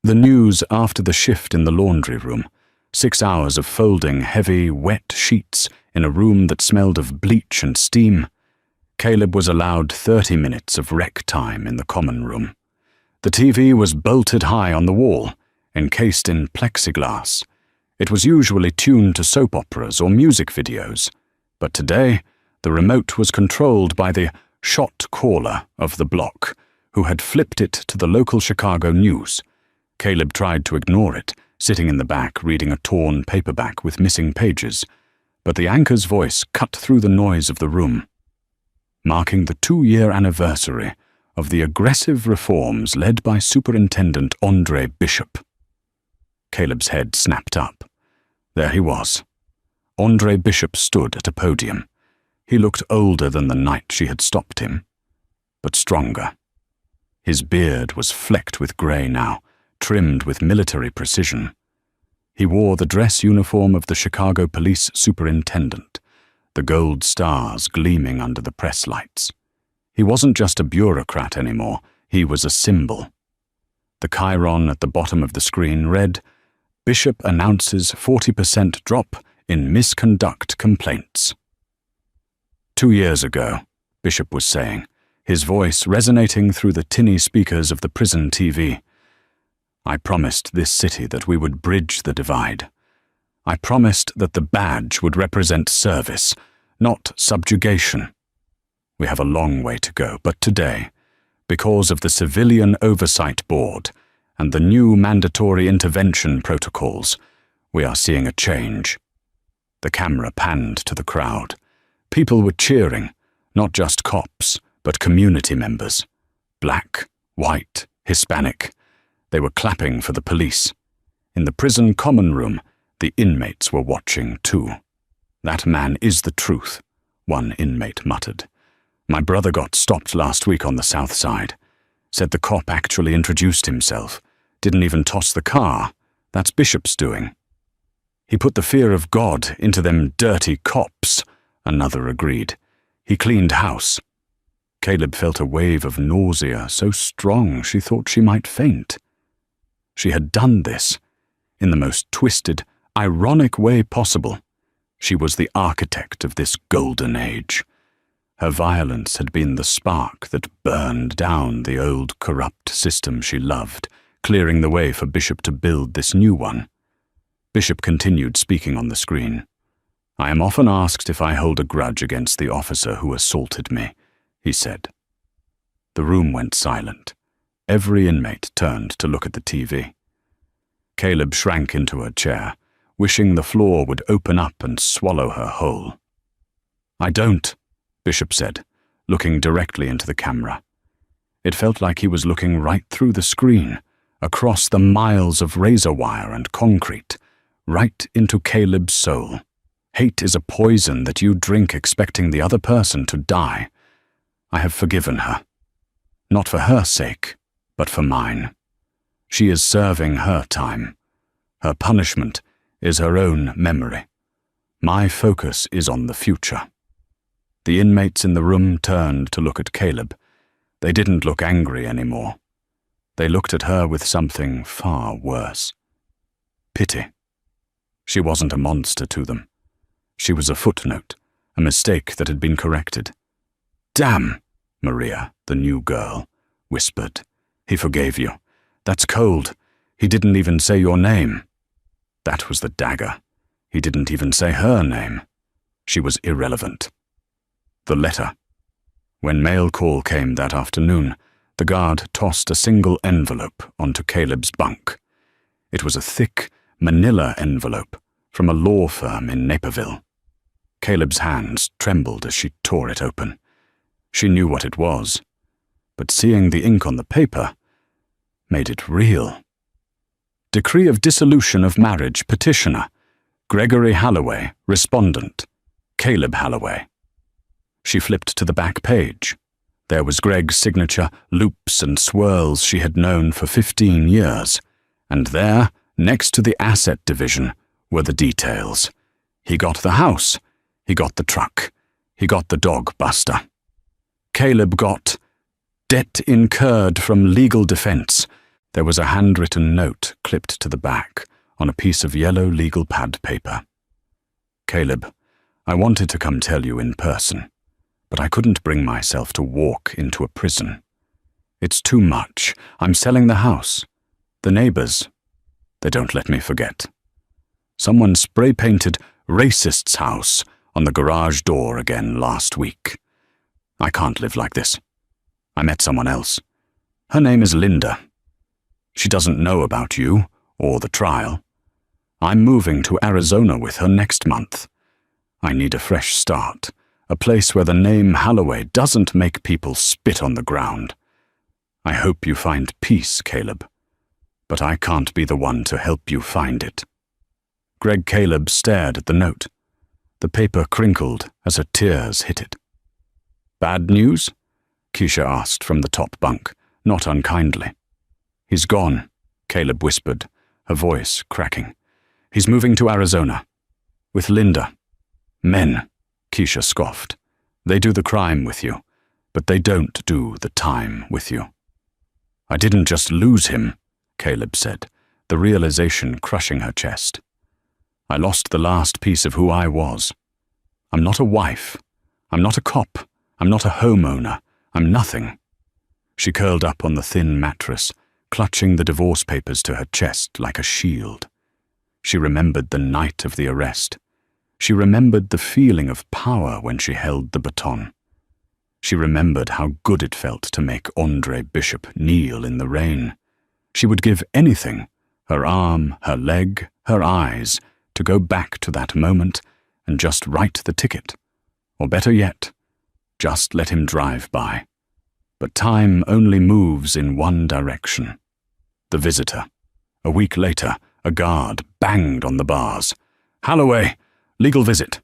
The news after the shift in the laundry room, 6 hours of folding heavy, wet sheets in a room that smelled of bleach and steam. Caleb was allowed 30 minutes of rec time in the common room. The TV was bolted high on the wall, encased in plexiglass. It was usually tuned to soap operas or music videos, but today the remote was controlled by the shot caller of the block, who had flipped it to the local Chicago news. Caleb tried to ignore it, sitting in the back reading a torn paperback with missing pages, but the anchor's voice cut through the noise of the room. Marking the 2-year anniversary of the aggressive reforms led by Superintendent Andre Bishop. Caleb's head snapped up. There he was. Andre Bishop stood at a podium. He looked older than the night she had stopped him, but stronger. His beard was flecked with grey now, trimmed with military precision. He wore the dress uniform of the Chicago police superintendent, the gold stars gleaming under the press lights. He wasn't just a bureaucrat anymore, he was a symbol. The chyron at the bottom of the screen read, "Bishop announces 40% drop in misconduct complaints." 2 years ago, Bishop was saying, his voice resonating through the tinny speakers of the prison TV. "I promised this city that we would bridge the divide. I promised that the badge would represent service, not subjugation. We have a long way to go, but today, because of the Civilian Oversight Board and the new mandatory intervention protocols, we are seeing a change." The camera panned to the crowd. People were cheering, not just cops, but community members. Black, white, Hispanic. They were clapping for the police. In the prison common room, the inmates were watching too. "That man is the truth," one inmate muttered. "My brother got stopped last week on the south side. Said the cop actually introduced himself. Didn't even toss the car. That's Bishop's doing." He put the fear of God into them dirty cops, another agreed. He cleaned house. Caleb felt a wave of nausea so strong she thought she might faint. She had done this in the most twisted, ironic way possible. She was the architect of this golden age. Her violence had been the spark that burned down the old corrupt system she loved, clearing the way for Bishop to build this new one. Bishop continued speaking on the screen. "I am often asked if I hold a grudge against the officer who assaulted me," he said. The room went silent. Every inmate turned to look at the TV. Caleb shrank into her chair, wishing the floor would open up and swallow her whole. "I don't," Bishop said, looking directly into the camera. It felt like he was looking right through the screen, across the miles of razor wire and concrete, right into Caleb's soul. "Hate is a poison that you drink expecting the other person to die. I have forgiven her. Not for her sake, but for mine. She is serving her time. Her punishment is her own memory. My focus is on the future." The inmates in the room turned to look at Caleb. They didn't look angry anymore. They looked at her with something far worse. Pity. She wasn't a monster to them. She was a footnote, a mistake that had been corrected. "Damn," Maria, the new girl, whispered. "He forgave you. That's cold. He didn't even say your name." That was the dagger. He didn't even say her name. She was irrelevant. The letter. When mail call came that afternoon, the guard tossed a single envelope onto Caleb's bunk. It was a thick, manila envelope from a law firm in Naperville. Caleb's hands trembled as she tore it open. She knew what it was, but seeing the ink on the paper made it real. Decree of dissolution of marriage petitioner, Gregory Halloway, respondent, Caleb Halloway. She flipped to the back page. There was Greg's signature, loops and swirls she had known for 15 years. And there, next to the asset division, were the details. He got the house. He got the truck. He got the dog buster. Caleb got debt incurred from legal defense. There was a handwritten note clipped to the back on a piece of yellow legal pad paper. "Caleb, I wanted to come tell you in person, but I couldn't bring myself to walk into a prison. It's too much. I'm selling the house. The neighbors, they don't let me forget. Someone spray-painted racist's house on the garage door again last week. I can't live like this. I met someone else. Her name is Linda. She doesn't know about you or the trial. I'm moving to Arizona with her next month. I need a fresh start, a place where the name Halloway doesn't make people spit on the ground. I hope you find peace, Caleb, but I can't be the one to help you find it." Greg Caleb stared at the note. The paper crinkled as her tears hit it. "Bad news?" Keisha asked from the top bunk, not unkindly. "He's gone," Caleb whispered, her voice cracking. "He's moving to Arizona. With Linda." "Men," Keisha scoffed. "They do the crime with you, but they don't do the time with you." "I didn't just lose him," Caleb said, the realization crushing her chest. "I lost the last piece of who I was. I'm not a wife. I'm not a cop. I'm not a homeowner. I'm nothing." She curled up on the thin mattress, clutching the divorce papers to her chest like a shield. She remembered the night of the arrest. She remembered the feeling of power when she held the baton. She remembered how good it felt to make Andre Bishop kneel in the rain. She would give anything, her arm, her leg, her eyes, to go back to that moment and just write the ticket. Or better yet, just let him drive by. But time only moves in one direction. The visitor. A week later, a guard banged on the bars. "Halloway, legal visit."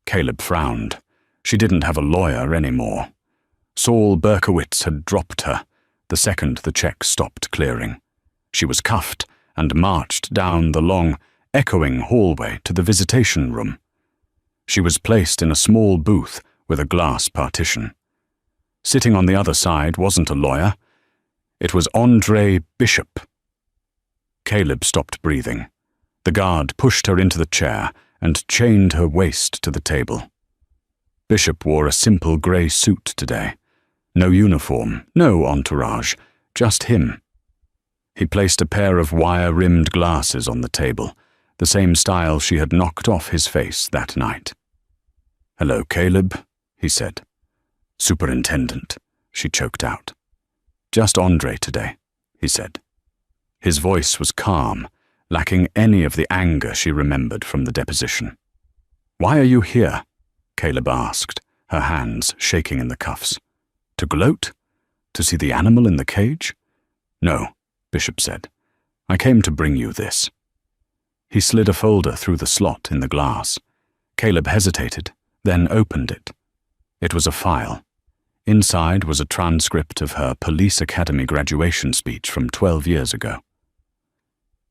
Caleb frowned. She didn't have a lawyer anymore. Saul Berkowitz had dropped her the second the check stopped clearing. She was cuffed and marched down the long, echoing hallway to the visitation room. She was placed in a small booth with a glass partition. Sitting on the other side wasn't a lawyer. It was Andre Bishop. Caleb stopped breathing. The guard pushed her into the chair and chained her waist to the table. Bishop wore a simple grey suit today. No uniform, no entourage, just him. He placed a pair of wire-rimmed glasses on the table, the same style she had knocked off his face that night. "Hello, Caleb," he said. "Superintendent," she choked out. "Just Andre today," he said. His voice was calm, lacking any of the anger she remembered from the deposition. "Why are you here?" Caleb asked, her hands shaking in the cuffs. "To gloat? To see the animal in the cage?" "No," Bishop said. "I came to bring you this." He slid a folder through the slot in the glass. Caleb hesitated, then opened it. It was a file. Inside was a transcript of her police academy graduation speech from 12 years ago.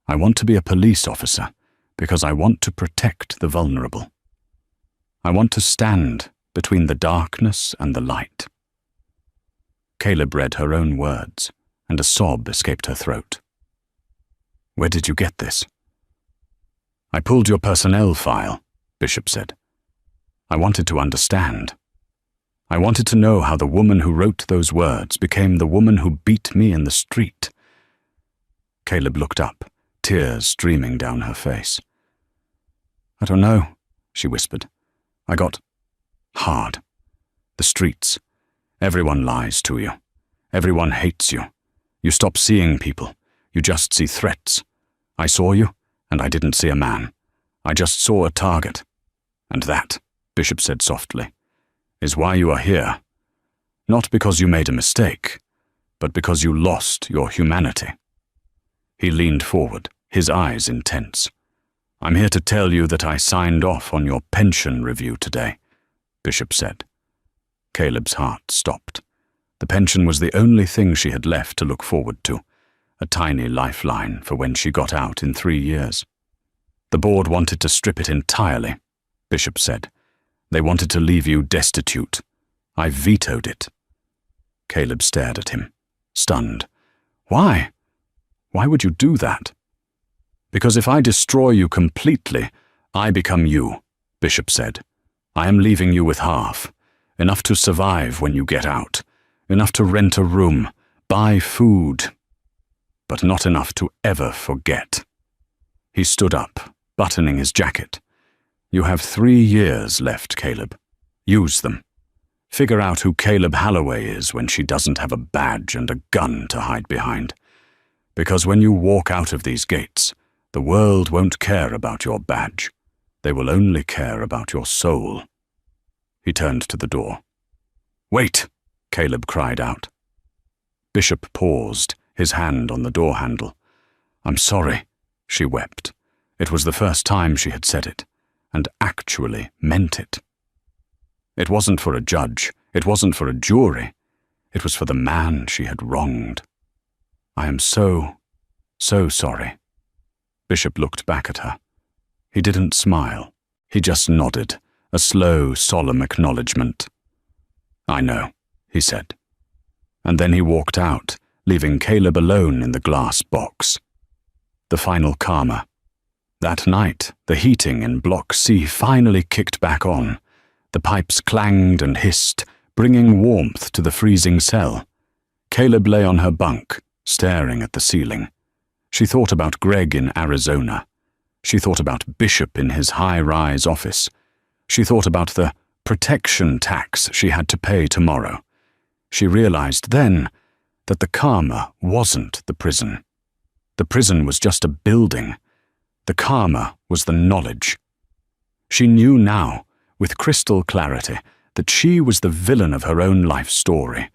"I want to be a police officer because I want to protect the vulnerable. I want to stand between the darkness and the light." Caleb read her own words, and a sob escaped her throat. "Where did you get this?" "I pulled your personnel file," Bishop said. "I wanted to understand. I wanted to know how the woman who wrote those words became the woman who beat me in the street." Caleb looked up, tears streaming down her face. "I don't know," she whispered. "I got hard. The streets. Everyone lies to you. Everyone hates you. You stop seeing people. You just see threats. I saw you, and I didn't see a man. I just saw a target. And that," Bishop said softly, "is why you are here. Not because you made a mistake, but because you lost your humanity." He leaned forward, his eyes intense. "I'm here to tell you that I signed off on your pension review today," Bishop said. Caleb's heart stopped. The pension was the only thing she had left to look forward to, a tiny lifeline for when she got out in 3 years. "The board wanted to strip it entirely," Bishop said. "They wanted to leave you destitute. I vetoed it." Caleb stared at him, stunned. "Why? Why would you do that?" "Because if I destroy you completely, I become you," Bishop said. "I am leaving you with half, enough to survive when you get out, enough to rent a room, buy food, but not enough to ever forget." He stood up, buttoning his jacket. "You have 3 years left, Caleb. Use them. Figure out who Caleb Holloway is when she doesn't have a badge and a gun to hide behind. Because when you walk out of these gates, the world won't care about your badge. They will only care about your soul." He turned to the door. "Wait!" Caleb cried out. Bishop paused, his hand on the door handle. "I'm sorry," she wept. It was the first time she had said it, and actually meant it. It wasn't for a judge, it wasn't for a jury, it was for the man she had wronged. "I am so sorry." Bishop looked back at her. He didn't smile. He just nodded, a slow, solemn acknowledgement. "I know," he said. And then he walked out, leaving Caleb alone in the glass box. The final karma. That night, the heating in Block C finally kicked back on. The pipes clanged and hissed, bringing warmth to the freezing cell. Caleb lay on her bunk, staring at the ceiling. She thought about Greg in Arizona. She thought about Bishop in his high-rise office. She thought about the protection tax she had to pay tomorrow. She realized then that the karma wasn't the prison. The prison was just a building. The karma was the knowledge. She knew now, with crystal clarity, that she was the villain of her own life story.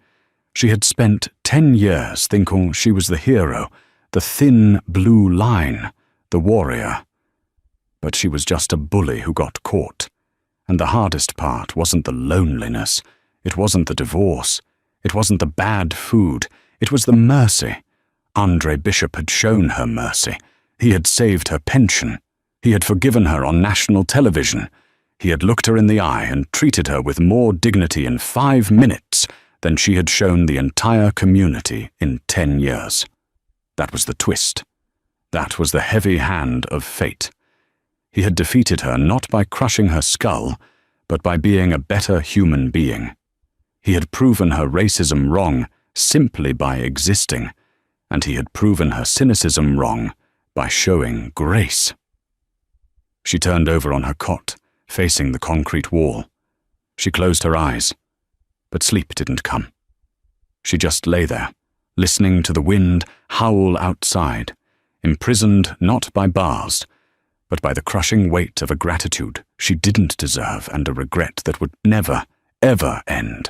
She had spent 10 years thinking she was the hero, the thin blue line, the warrior. But she was just a bully who got caught. And the hardest part wasn't the loneliness. It wasn't the divorce. It wasn't the bad food. It was the mercy. Andre Bishop had shown her mercy. He had saved her pension. He had forgiven her on national television. He had looked her in the eye and treated her with more dignity in 5 minutes than she had shown the entire community in 10 years. That was the twist. That was the heavy hand of fate. He had defeated her not by crushing her skull, but by being a better human being. He had proven her racism wrong simply by existing, and he had proven her cynicism wrong by showing grace. She turned over on her cot, facing the concrete wall. She closed her eyes, but sleep didn't come. She just lay there, listening to the wind howl outside, imprisoned not by bars, but by the crushing weight of a gratitude she didn't deserve and a regret that would never, ever end.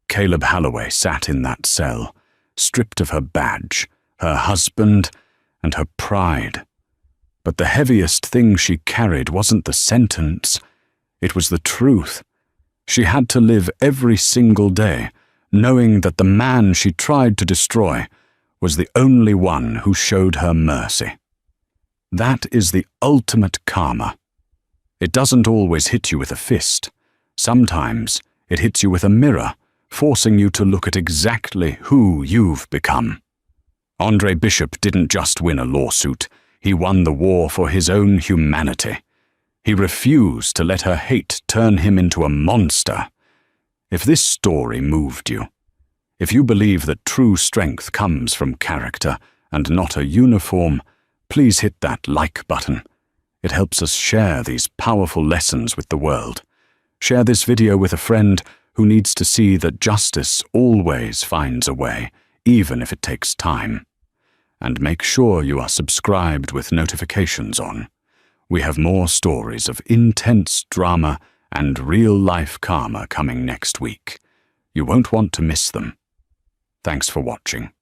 Caleb Holloway sat in that cell, stripped of her badge, her husband, and her pride. But the heaviest thing she carried wasn't the sentence, it was the truth. She had to live every single day, knowing that the man she tried to destroy was the only one who showed her mercy. That is the ultimate karma. It doesn't always hit you with a fist. Sometimes it hits you with a mirror, forcing you to look at exactly who you've become. Andre Bishop didn't just win a lawsuit, he won the war for his own humanity. He refused to let her hate turn him into a monster. If this story moved you, if you believe that true strength comes from character and not a uniform, please hit that like button. It helps us share these powerful lessons with the world. Share this video with a friend who needs to see that justice always finds a way, even if it takes time. And make sure you are subscribed with notifications on. We have more stories of intense drama and real-life karma coming next week. You won't want to miss them. Thanks for watching.